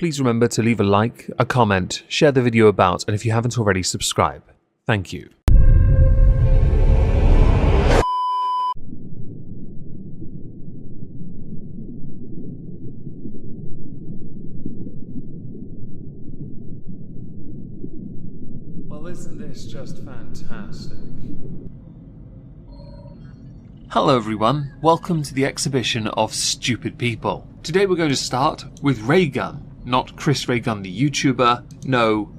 please remember to leave a like, a comment, share the video about, and if you haven't already, subscribe. Thank you. Well, isn't this just fantastic? Hello everyone, welcome to the exhibition of stupid people. Today we're going to start with Raygun, not Chris Raygun the YouTuber, no,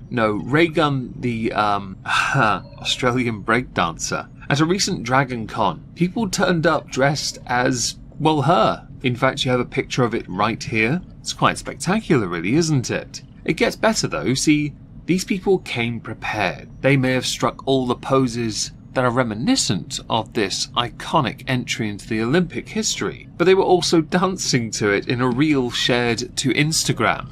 Raygun the Australian breakdancer. At a recent Dragon Con, people turned up dressed as, well, her. In fact, you have a picture of it right here. It's quite spectacular really, isn't it? It gets better though. See, these people came prepared. They may have struck all the poses that are reminiscent of this iconic entry into the Olympic history, but they were also dancing to it in a reel shared to Instagram.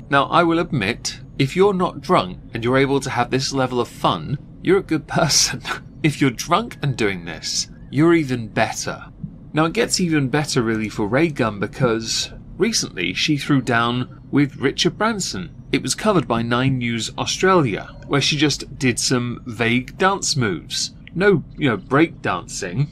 Now, I will admit, if you're not drunk and you're able to have this level of fun, you're a good person. If you're drunk and doing this, you're even better. Now, it gets even better really for Raygun because recently she threw down with Richard Branson. It was covered by 9 News Australia, where she just did some vague dance moves. No, break dancing,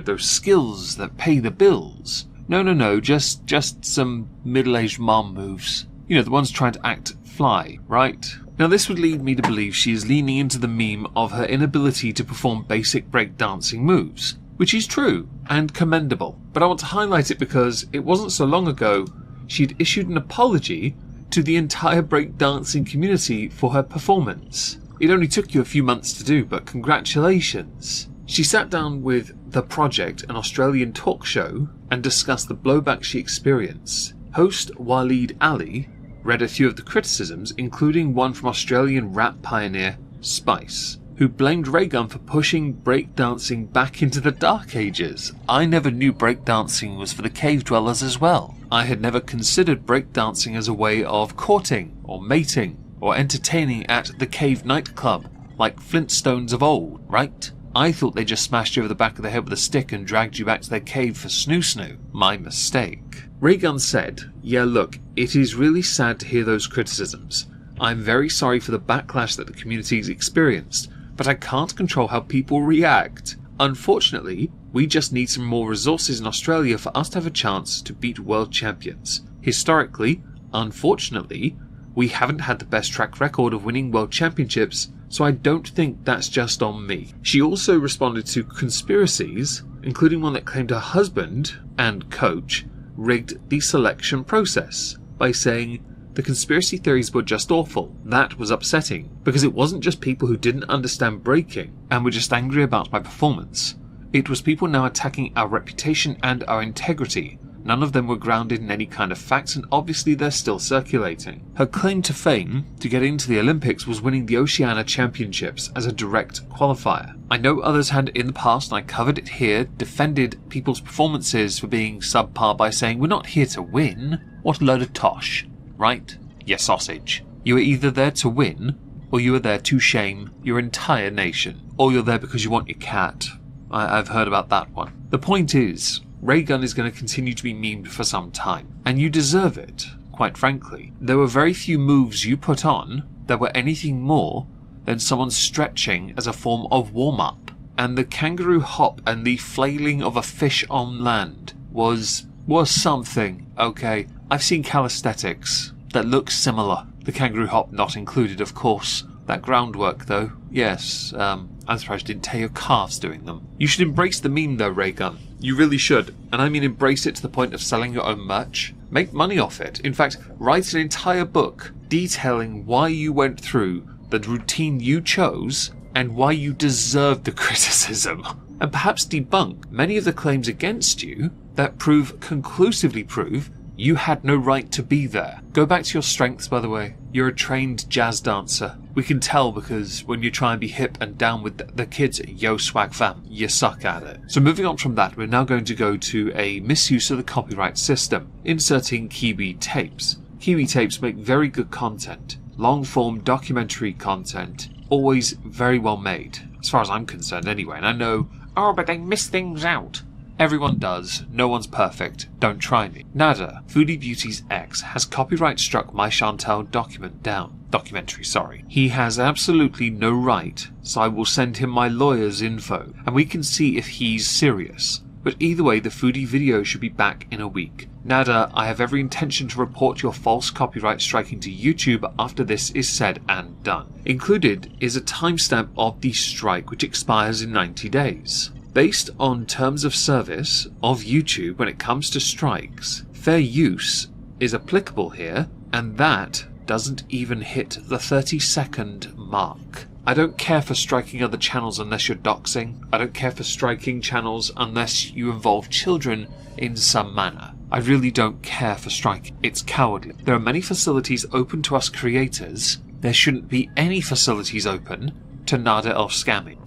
those skills that pay the bills. No, just some middle-aged mom moves. The ones trying to act fly, right? Now this would lead me to believe she is leaning into the meme of her inability to perform basic breakdancing moves, which is true and commendable. But I want to highlight it because it wasn't so long ago she'd issued an apology to the entire breakdancing community for her performance. It only took you a few months to do, but congratulations. She sat down with The Project, an Australian talk show, and discussed the blowback she experienced. Host Waleed Ali read a few of the criticisms, including one from Australian rap pioneer Spice, who blamed Raygun for pushing breakdancing back into the Dark Ages. I never knew breakdancing was for the cave dwellers as well. I had never considered breakdancing as a way of courting, or mating, or entertaining at the cave nightclub, like Flintstones of old, right? I thought they just smashed you over the back of the head with a stick and dragged you back to their cave for snoo-snoo. My mistake. Raygun said, "Yeah, look, it is really sad to hear those criticisms. I'm very sorry for the backlash that the community's experienced, but I can't control how people react. Unfortunately, we just need some more resources in Australia for us to have a chance to beat world champions. Historically, unfortunately, we haven't had the best track record of winning world championships, so I don't think that's just on me." She also responded to conspiracies, including one that claimed her husband and coach rigged the selection process by saying the conspiracy theories were just awful. That was upsetting because it wasn't just people who didn't understand breaking and were just angry about my performance. It was people now attacking our reputation and our integrity. None of them were grounded in any kind of facts, and obviously they're still circulating. Her claim to fame to get into the Olympics was winning the Oceania Championships as a direct qualifier. I know others had in the past, and I covered it here, defended people's performances for being subpar by saying, "We're not here to win." What a load of tosh, right? Yes, sausage. You are either there to win, or you are there to shame your entire nation. Or you're there because you want your cat. I've heard about that one. The point is, Raygun is going to continue to be memed for some time, and you deserve it, quite frankly. There were very few moves you put on that were anything more than someone stretching as a form of warm-up, and the kangaroo hop and the flailing of a fish on land was something, okay? I've seen calisthenics that look similar, the kangaroo hop not included, of course. That groundwork though, yes, I'm surprised you didn't tear your calves doing them. You should embrace the meme though, Raygun. You really should. And I mean embrace it to the point of selling your own merch. Make money off it. In fact, write an entire book detailing why you went through the routine you chose and why you deserved the criticism. And perhaps debunk many of the claims against you that conclusively prove you had no right to be there. Go back to your strengths, by the way. You're a trained jazz dancer We can tell because when you try and be hip and down with the kids, yo swag fam, you suck at it. So moving on from that, we're now going to go to a misuse of the copyright system, inserting Kiwi tapes. Kiwi tapes make very good content, long-form documentary content, always very well made, as far as I'm concerned anyway, and I know, oh, but they miss things out. Everyone does. No one's perfect. Don't try me. Nada, Foodie Beauty's ex, has copyright struck my Chantal documentary. He has absolutely no right, so I will send him my lawyer's info, and we can see if he's serious. But either way, the Foodie video should be back in a week. Nada, I have every intention to report your false copyright striking to YouTube after this is said and done. Included is a timestamp of the strike, which expires in 90 days. Based on terms of service of YouTube when it comes to strikes, fair use is applicable here, and that doesn't even hit the 30-second mark. I don't care for striking other channels unless you're doxing. I don't care for striking channels unless you involve children in some manner. I really don't care for striking. It's cowardly. There are many facilities open to us creators. There shouldn't be any facilities open to Nada El Scummy,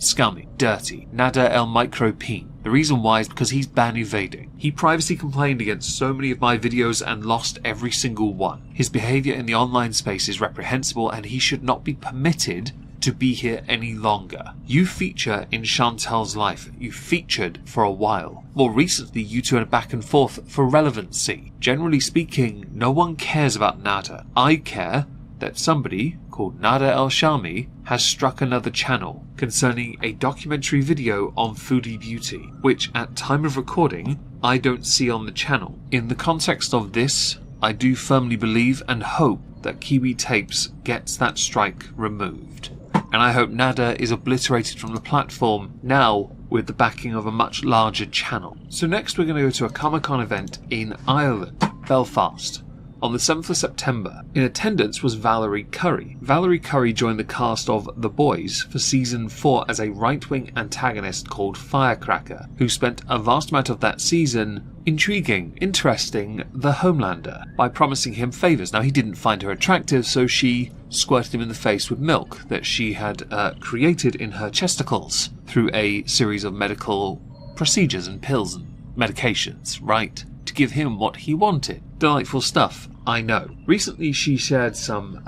Dirty, Nada El Micropeen. The reason why is because he's ban evading. He privacy complained against so many of my videos and lost every single one. His behaviour in the online space is reprehensible and he should not be permitted to be here any longer. You feature in Chantal's life. You featured for a while. More recently, you two are back and forth for relevancy. Generally speaking, no one cares about Nada. I care that somebody called Nada El Shami has struck another channel concerning a documentary video on Foodie Beauty, which at time of recording I don't see on the channel. In the context of this, I do firmly believe and hope that Kiwi Tapes gets that strike removed. And I hope Nada is obliterated from the platform now with the backing of a much larger channel. So next we're going to go to a Comic-Con event in Ireland, Belfast. On the 7th of September, in attendance was Valerie Curry. Valerie Curry joined the cast of The Boys for Season 4 as a right-wing antagonist called Firecracker, who spent a vast amount of that season interesting the Homelander by promising him favours. Now, he didn't find her attractive, so she squirted him in the face with milk that she had created in her chesticles through a series of medical procedures and pills and medications, right? To give him what he wanted. Delightful stuff, I know. Recently she shared some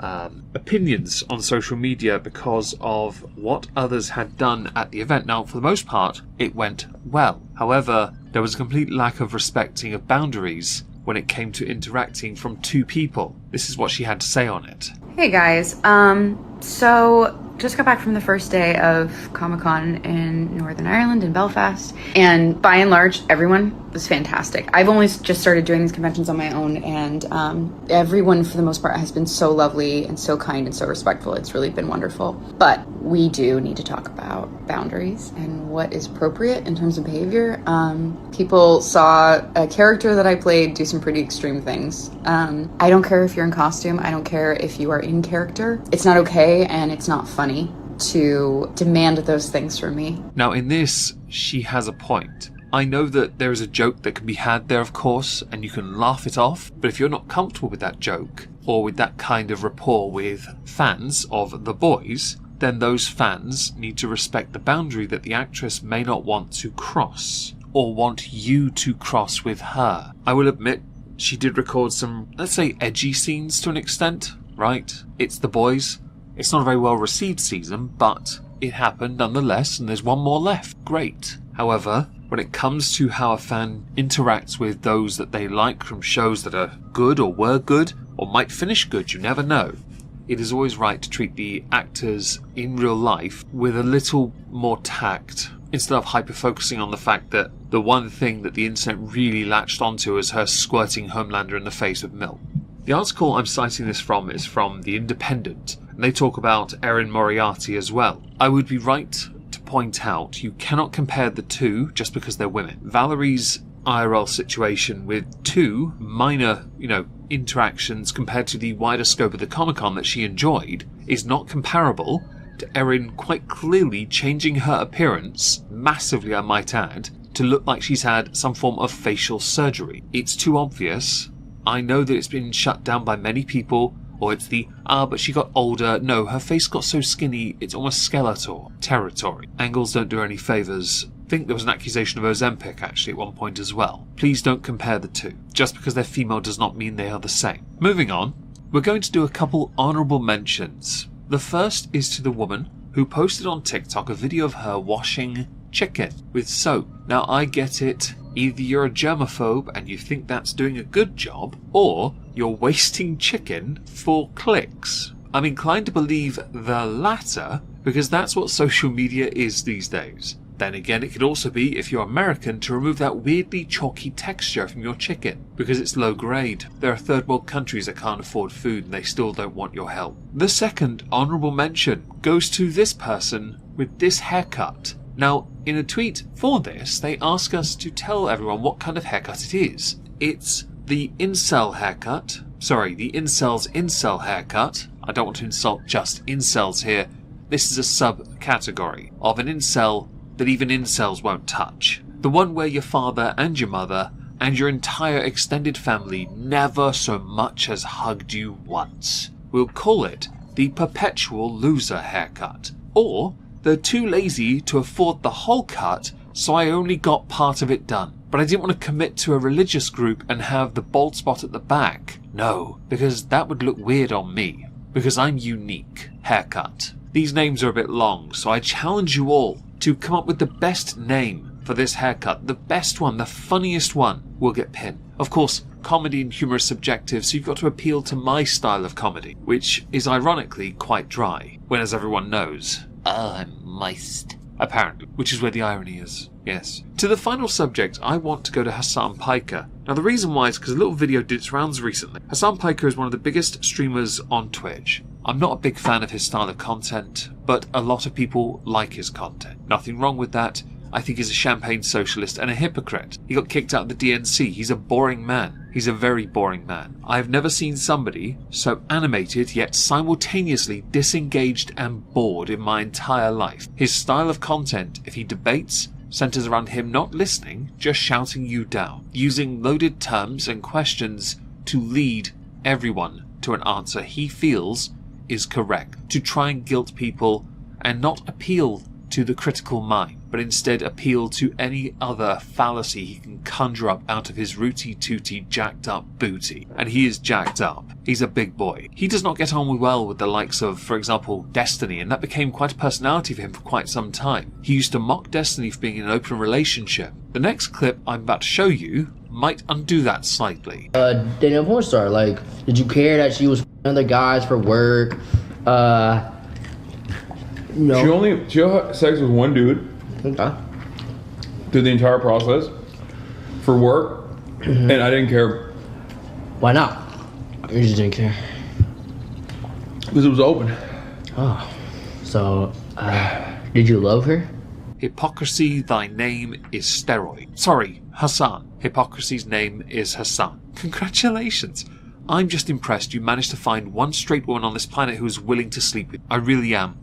opinions on social media because of what others had done at the event. Now, for the most part, it went well. However, there was a complete lack of respecting of boundaries when it came to interacting from two people. This is what she had to say on it. Hey guys, so just got back from the first day of Comic-Con in Northern Ireland in Belfast, and by and large everyone was fantastic. I've only just started doing these conventions on my own, and everyone for the most part has been so lovely and so kind and so respectful. It's really been wonderful. But we do need to talk about boundaries and what is appropriate in terms of behavior. People saw a character that I played do some pretty extreme things. I don't care if you're in costume. I don't care if you are in character. It's not okay, and it's not funny to demand those things from me. Now, in this, she has a point. I know that there is a joke that can be had there, of course, and you can laugh it off, but if you're not comfortable with that joke, or with that kind of rapport with fans of The Boys, then those fans need to respect the boundary that the actress may not want to cross, or want you to cross with her. I will admit, she did record some, let's say, edgy scenes to an extent, right? It's The Boys. It's not a very well received season, but it happened nonetheless, and there's one more left. Great. However, when it comes to how a fan interacts with those that they like from shows that are good or were good, or might finish good, you never know, it is always right to treat the actors in real life with a little more tact, instead of hyper-focusing on the fact that the one thing that the internet really latched onto is her squirting Homelander in the face with milk. The article I'm citing this from is from The Independent, and they talk about Erin Moriarty as well. I would be right to point out you cannot compare the two just because they're women. Valerie's IRL situation with two minor, interactions compared to the wider scope of the Comic-Con that she enjoyed is not comparable to Erin quite clearly changing her appearance, massively I might add, to look like she's had some form of facial surgery. It's too obvious. I know that it's been shut down by many people Or it's the, but she got older, no, her face got so skinny, it's almost Skeletor territory. Angles don't do her any favours. I think there was an accusation of Ozempic actually at one point as well. Please don't compare the two. Just because they're female does not mean they are the same. Moving on, we're going to do a couple honourable mentions. The first is to the woman who posted on TikTok a video of her washing chicken with soap. Now I get it, either you're a germaphobe and you think that's doing a good job, or you're wasting chicken for clicks. I'm inclined to believe the latter, because that's what social media is these days. Then again, it could also be, if you're American, to remove that weirdly chalky texture from your chicken, because it's low grade. There are third world countries that can't afford food and they still don't want your help. The second honourable mention goes to this person with this haircut. Now, in a tweet for this, they ask us to tell everyone what kind of haircut it is. It's the incel haircut. Sorry, the incel's incel haircut. I don't want to insult just incels here. This is a subcategory of an incel that even incels won't touch. The one where your father and your mother and your entire extended family never so much as hugged you once. We'll call it the perpetual loser haircut. Or, they're too lazy to afford the whole cut, so I only got part of it done. But I didn't want to commit to a religious group and have the bald spot at the back. No, because that would look weird on me. Because I'm unique. Haircut. These names are a bit long, so I challenge you all to come up with the best name for this haircut. The best one, the funniest one, will get pinned. Of course, comedy and humour is subjective, so you've got to appeal to my style of comedy, which is ironically quite dry, when, as everyone knows, I'm moist. Apparently, which is where the irony is. Yes. To the final subject, I want to go to Hassan Piker. Now the reason why is because a little video did its rounds recently. Hassan Piker is one of the biggest streamers on Twitch. I'm not a big fan of his style of content, but a lot of people like his content. Nothing wrong with that. I think he's a champagne socialist and a hypocrite. He got kicked out of the DNC. He's a boring man. He's a very boring man. I've never seen somebody so animated yet simultaneously disengaged and bored in my entire life. His style of content, if he debates, centers around him not listening, just shouting you down, using loaded terms and questions to lead everyone to an answer he feels is correct, to try and guilt people and not appeal to the critical mind, but instead appeal to any other fallacy he can conjure up out of his rooty-tooty jacked up booty. And he is jacked up. He's a big boy. He does not get on well with the likes of, for example, Destiny, and that became quite a personality for him for quite some time. He used to mock Destiny for being in an open relationship. The next clip I'm about to show you might undo that slightly. Dating a porn star, like, did you care that she was f***ing other guys for work? No. She had sex with one dude. Okay. Through the entire process. For work. And I didn't care. Why not? You just didn't care. Because it was open. Oh. So, did you love her? Hypocrisy, thy name is steroid. Sorry, Hassan. Hypocrisy's name is Hassan. Congratulations. I'm just impressed you managed to find one straight woman on this planet who's willing to sleep with you. I really am.